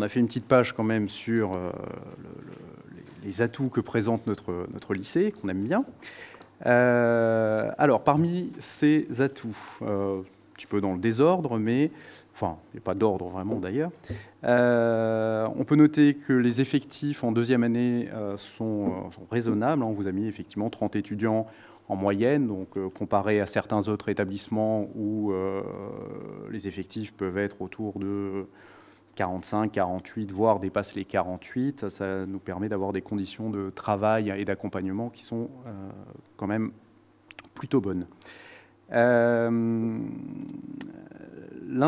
on a fait une petite page quand même sur les atouts que présente notre lycée, qu'on aime bien. Alors, parmi ces atouts, un petit peu dans le désordre, mais enfin, il n'y a pas d'ordre vraiment d'ailleurs, on peut noter que les effectifs en deuxième année sont raisonnables. On vous a mis effectivement 30 étudiants en moyenne, donc comparé à certains autres établissements où les effectifs peuvent être autour de 45, 48, voire dépassent les 48. Ça nous permet d'avoir des conditions de travail et d'accompagnement qui sont quand même plutôt bonnes. L'un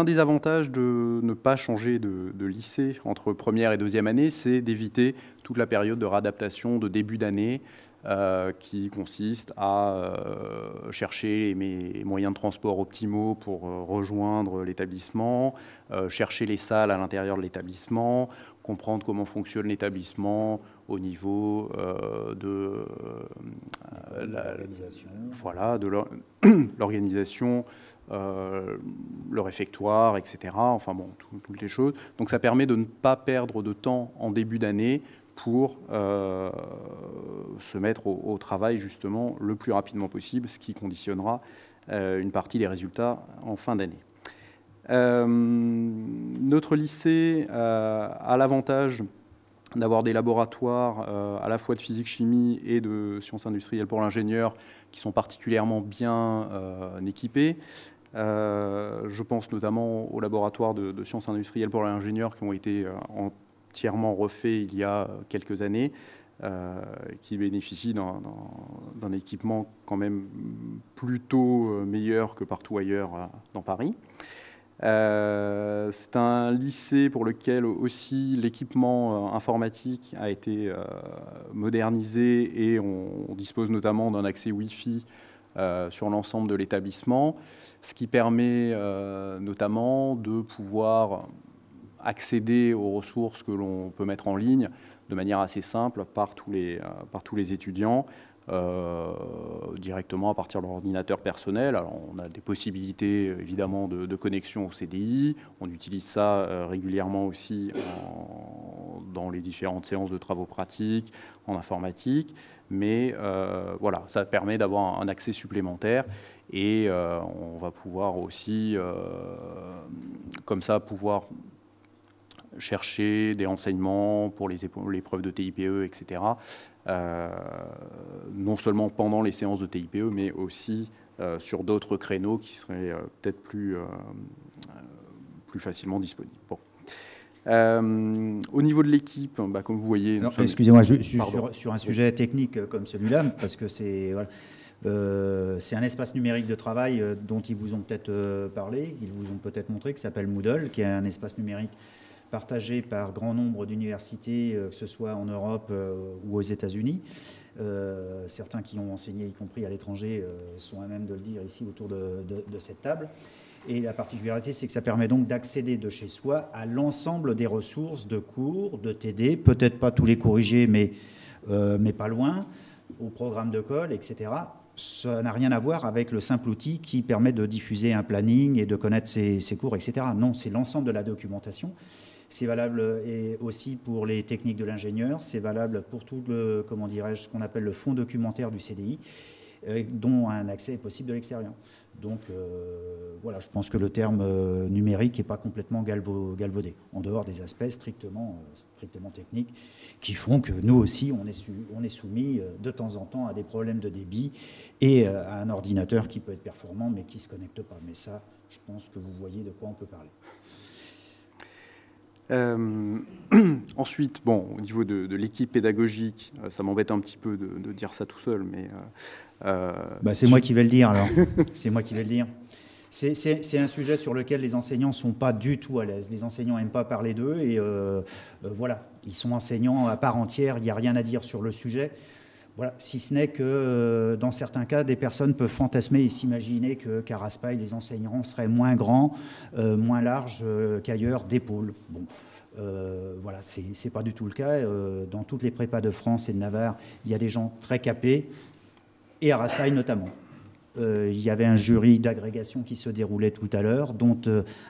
des avantages de ne pas changer de lycée entre première et deuxième année, c'est d'éviter toute la période de réadaptation de début d'année qui consiste à chercher les moyens de transport optimaux pour rejoindre l'établissement, chercher les salles à l'intérieur de l'établissement, comprendre comment fonctionne l'établissement au niveau de l'organisation, le réfectoire, etc. Enfin bon, toutes les choses. Donc ça permet de ne pas perdre de temps en début d'année pour se mettre au travail justement le plus rapidement possible, ce qui conditionnera une partie des résultats en fin d'année. Notre lycée a l'avantage d'avoir des laboratoires à la fois de physique-chimie et de sciences industrielles pour l'ingénieur qui sont particulièrement bien équipés. Je pense notamment aux laboratoires de sciences industrielles pour l'ingénieur qui ont été entièrement refaits il y a quelques années, qui bénéficient d'un équipement quand même plutôt meilleur que partout ailleurs dans Paris. C'est un lycée pour lequel aussi l'équipement informatique a été modernisé et on dispose notamment d'un accès Wi-Fi sur l'ensemble de l'établissement, ce qui permet notamment de pouvoir accéder aux ressources que l'on peut mettre en ligne de manière assez simple par tous les étudiants, directement à partir de leur ordinateur personnel. Alors, on a des possibilités évidemment de connexion au CDI, on utilise ça régulièrement aussi dans les différentes séances de travaux pratiques, en informatique, mais voilà, ça permet d'avoir un accès supplémentaire et on va pouvoir aussi, comme ça, pouvoir chercher des renseignements pour les épreuves de TIPE, etc. Non seulement pendant les séances de TIPE, mais aussi sur d'autres créneaux qui seraient peut-être plus facilement disponibles. Bon. Au niveau de l'équipe, comme vous voyez... Excusez-moi, je suis sur un sujet technique comme celui-là, parce que c'est... Voilà. C'est un espace numérique de travail dont ils vous ont peut-être parlé, ils vous ont peut-être montré, qui s'appelle Moodle, qui est un espace numérique partagé par grand nombre d'universités, que ce soit en Europe ou aux États-Unis. Certains qui ont enseigné, y compris à l'étranger, sont à même de le dire ici autour de cette table. Et la particularité, c'est que ça permet donc d'accéder de chez soi à l'ensemble des ressources de cours, de TD, peut-être pas tous les corrigés, mais pas loin, au programme de colle, etc. Ça n'a rien à voir avec le simple outil qui permet de diffuser un planning et de connaître ses cours, etc. Non, c'est l'ensemble de la documentation. C'est valable et aussi pour les techniques de l'ingénieur, c'est valable pour tout le, comment dirais-je, ce qu'on appelle le fonds documentaire du CDI, dont un accès est possible de l'extérieur. Donc voilà, je pense que le terme numérique n'est pas complètement galvaudé, en dehors des aspects strictement techniques qui font que nous aussi, on est soumis de temps en temps à des problèmes de débit et à un ordinateur qui peut être performant mais qui ne se connecte pas. Mais ça, je pense que vous voyez de quoi on peut parler. Ensuite, bon, au niveau de l'équipe pédagogique, ça m'embête un petit peu de dire ça tout seul, mais... c'est moi qui vais le dire, alors. C'est moi qui vais le dire. C'est un sujet sur lequel les enseignants ne sont pas du tout à l'aise. Les enseignants n'aiment pas parler d'eux et voilà, ils sont enseignants à part entière, il n'y a rien à dire sur le sujet. Voilà, si ce n'est que dans certains cas, des personnes peuvent fantasmer et s'imaginer qu'à Raspail, les enseignants seraient moins grands, moins larges qu'ailleurs d'épaules. Bon, voilà, c'est pas du tout le cas. Dans toutes les prépas de France et de Navarre, il y a des gens très capés, et à Raspail notamment. il y avait un jury d'agrégation qui se déroulait tout à l'heure, dont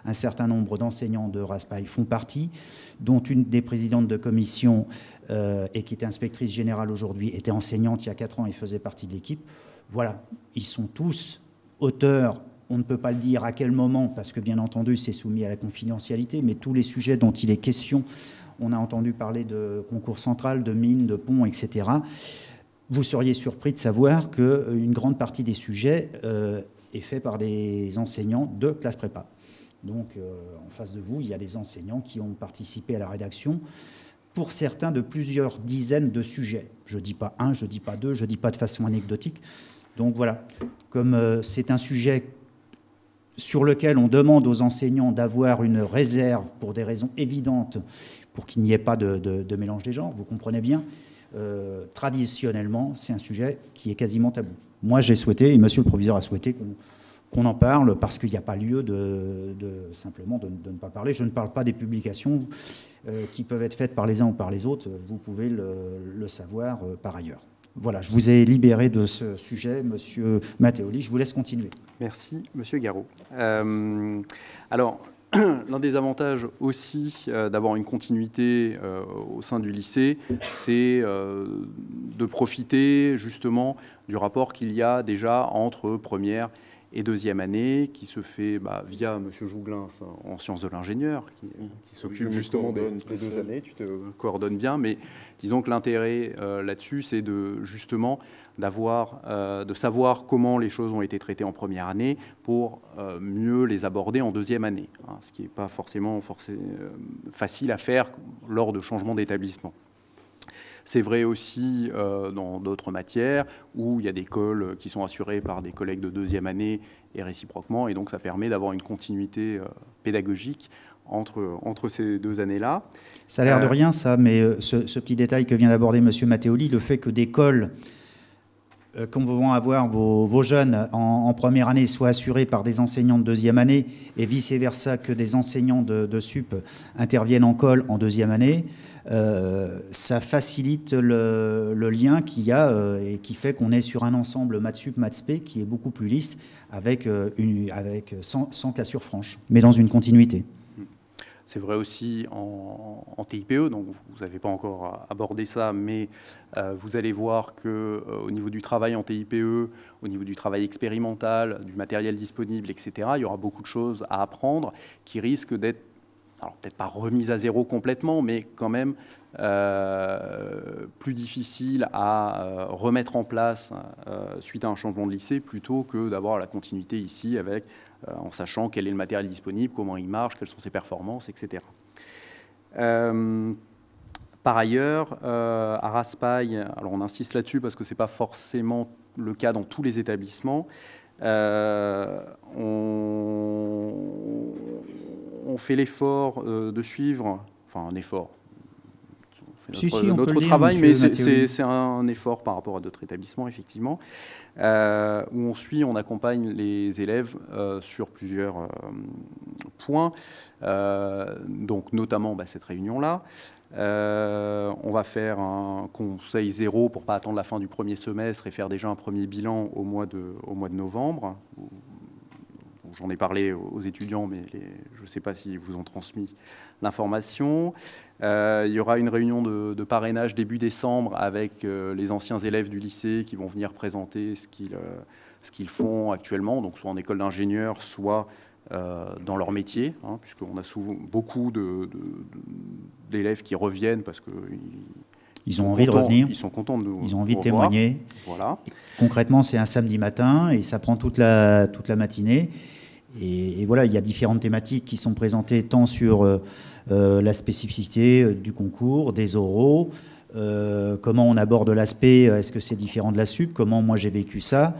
un certain nombre d'enseignants de Raspail font partie, dont une des présidentes de commission et qui était inspectrice générale aujourd'hui était enseignante il y a 4 ans et faisait partie de l'équipe. Voilà, ils sont tous auteurs. On ne peut pas le dire à quel moment, parce que bien entendu c'est soumis à la confidentialité, mais tous les sujets dont il est question, on a entendu parler de concours central, de mines, de ponts, etc. Vous seriez surpris de savoir qu'une grande partie des sujets est fait par des enseignants de classe prépa. Donc en face de vous, il y a des enseignants qui ont participé à la rédaction, pour certains de plusieurs dizaines de sujets. Je ne dis pas un, je ne dis pas deux, je ne dis pas de façon anecdotique. Donc voilà, comme c'est un sujet sur lequel on demande aux enseignants d'avoir une réserve pour des raisons évidentes, pour qu'il n'y ait pas de mélange des genres, vous comprenez bien, traditionnellement, c'est un sujet qui est quasiment tabou. Moi, j'ai souhaité, et monsieur le proviseur a souhaité qu'on en parle, parce qu'il n'y a pas lieu simplement de ne pas parler. Je ne parle pas des publications qui peuvent être faites par les uns ou par les autres, vous pouvez le savoir par ailleurs. Voilà, je vous ai libéré de ce sujet, monsieur Matteoli. Je vous laisse continuer. Merci, monsieur Garot. Alors, l'un des avantages aussi d'avoir une continuité au sein du lycée, c'est de profiter justement du rapport qu'il y a déjà entre première et deuxième année, qui se fait via monsieur Jouglin en sciences de l'ingénieur, qui s'occupe justement des 2 années. Tu te coordonnes bien, mais disons que l'intérêt là-dessus, c'est de savoir comment les choses ont été traitées en première année pour mieux les aborder en deuxième année, hein, ce qui n'est pas forcément facile à faire lors de changements d'établissement. C'est vrai aussi dans d'autres matières où il y a des cols qui sont assurés par des collègues de deuxième année et réciproquement, et donc ça permet d'avoir une continuité pédagogique entre ces 2 années-là. Ça a l'air de rien, ça, mais ce petit détail que vient d'aborder M. Matteoli, le fait que des cols, quand vous vont avoir vos jeunes en première année, soient assurés par des enseignants de deuxième année, et vice-versa, que des enseignants de sup interviennent en col en deuxième année, ça facilite le lien qu'il y a et qui fait qu'on est sur un ensemble maths sup, maths spé qui est beaucoup plus lisse sans cassure franche, mais dans une continuité. C'est vrai aussi en TIPE, donc vous n'avez pas encore abordé ça, mais vous allez voir qu'au niveau du travail en TIPE, au niveau du travail expérimental, du matériel disponible, etc., il y aura beaucoup de choses à apprendre qui risquent d'être, alors peut-être pas remises à zéro complètement, mais quand même plus difficiles à remettre en place suite à un changement de lycée, plutôt que d'avoir la continuité ici avec en sachant quel est le matériel disponible, comment il marche, quelles sont ses performances, etc. Par ailleurs, à Raspail, alors on insiste là-dessus parce que ce n'est pas forcément le cas dans tous les établissements, on fait l'effort de suivre, enfin un effort, notre travail, mais c'est un effort par rapport à d'autres établissements, effectivement, où on accompagne les élèves sur plusieurs points, donc notamment cette réunion-là. On va faire un conseil zéro pour ne pas attendre la fin du premier semestre et faire déjà un premier bilan au mois de novembre. J'en ai parlé aux étudiants, mais je ne sais pas s'ils vous ont transmis l'information. Il y aura une réunion de parrainage début décembre avec les anciens élèves du lycée qui vont venir présenter ce qu'ils font actuellement, donc soit en école d'ingénieur, soit dans leur métier, hein, puisqu'on a souvent beaucoup d'élèves qui reviennent parce que ils ont envie de revenir. Ils sont contents de nous. Ils ont envie de témoigner. Voilà. Concrètement, c'est un samedi matin et ça prend toute la matinée. Et voilà, il y a différentes thématiques qui sont présentées tant sur la spécificité du concours, des oraux, comment on aborde l'aspect, est-ce que c'est différent de la sup, comment moi j'ai vécu ça.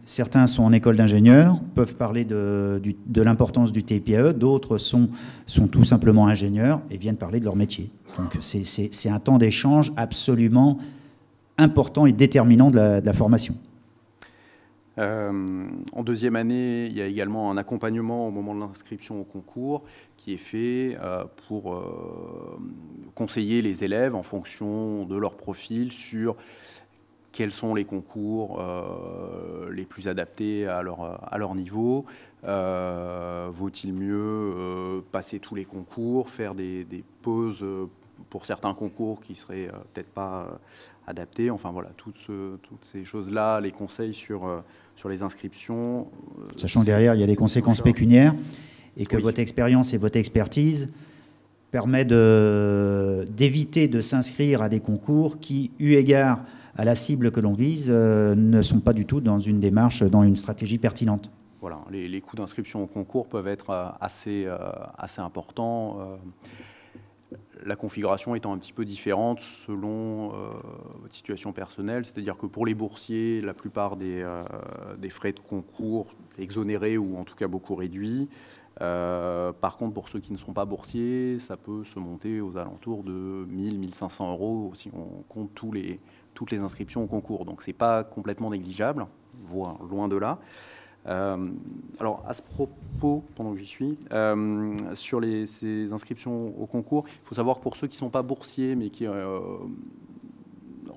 Certains sont en école d'ingénieur, peuvent parler de l'importance du TIPAE, d'autres sont tout simplement ingénieurs et viennent parler de leur métier. Donc c'est un temps d'échange absolument important et déterminant de la formation. En deuxième année, il y a également un accompagnement au moment de l'inscription au concours qui est fait pour conseiller les élèves en fonction de leur profil sur quels sont les concours les plus adaptés à leur niveau. Vaut-il mieux passer tous les concours, faire des pauses pour certains concours qui seraient peut-être pas adaptés. Enfin voilà, toutes ces choses-là, les conseils sur les inscriptions. Sachant que derrière, il y a des conséquences pécuniaires et que votre expérience et votre expertise permettent d'éviter de s'inscrire à des concours qui, eu égard à la cible que l'on vise, ne sont pas du tout dans une démarche, dans une stratégie pertinente. Voilà, les coûts d'inscription au concours peuvent être assez importants. La configuration étant un petit peu différente selon votre situation personnelle, c'est-à-dire que pour les boursiers, la plupart des frais de concours exonérés ou en tout cas beaucoup réduits. Par contre, pour ceux qui ne sont pas boursiers, ça peut se monter aux alentours de 1 000, 1 500 € si on compte toutes les inscriptions au concours. Donc, ce n'est pas complètement négligeable, voire loin de là. Alors, à ce propos, pendant que j'y suis, sur ces inscriptions au concours, il faut savoir que pour ceux qui ne sont pas boursiers, mais qui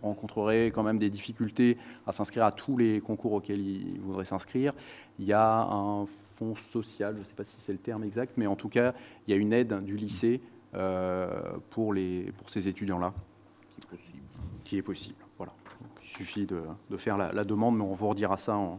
rencontreraient quand même des difficultés à s'inscrire à tous les concours auxquels ils voudraient s'inscrire, il y a un fonds social, je ne sais pas si c'est le terme exact, mais en tout cas, il y a une aide du lycée pour ces étudiants-là, qui est possible. Voilà. Donc, il suffit de faire la demande, mais on vous redira ça en...